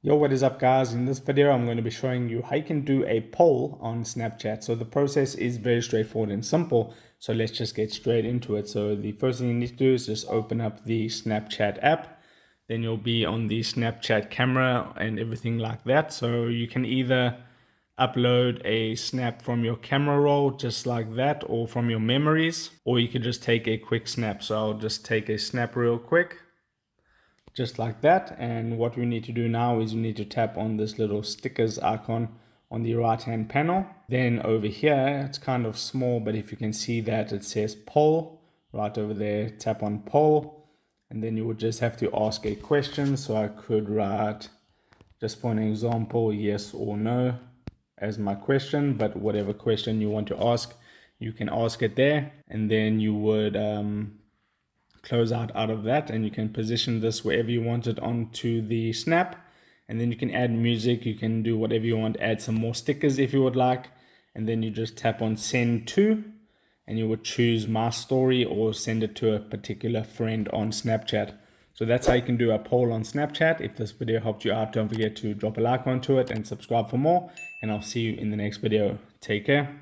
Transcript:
Yo, what is up guys? In this video, I'm going to be showing you how you can do a poll on Snapchat. So the process is very straightforward and simple. So let's just get straight into it. So the first thing you need to do is just open up the Snapchat app. Then you'll be on the Snapchat camera and everything like that. So you can either upload a snap from your camera roll just like that, or from your memories, or you could just take a quick snap. So I'll just take a snap real quick, just like that. And what we need to do now is we need to tap on this little stickers icon on the right hand panel. Then over here, it's kind of small, but if you can see that it says poll right over there, tap on poll, and then you would just have to ask a question. So I could write, just for an example, yes or no as my question, but whatever question you want to ask, you can ask it there. And then you would close out of that, and you can position this wherever you want it onto the snap. And then you can add music, you can do whatever you want, add some more stickers if you would like. And then you just tap on send to, and you would choose my story or send it to a particular friend on Snapchat. So that's how you can do a poll on Snapchat. If this video helped you out, don't forget to drop a like onto it and subscribe for more, and I'll see you in the next video. Take care.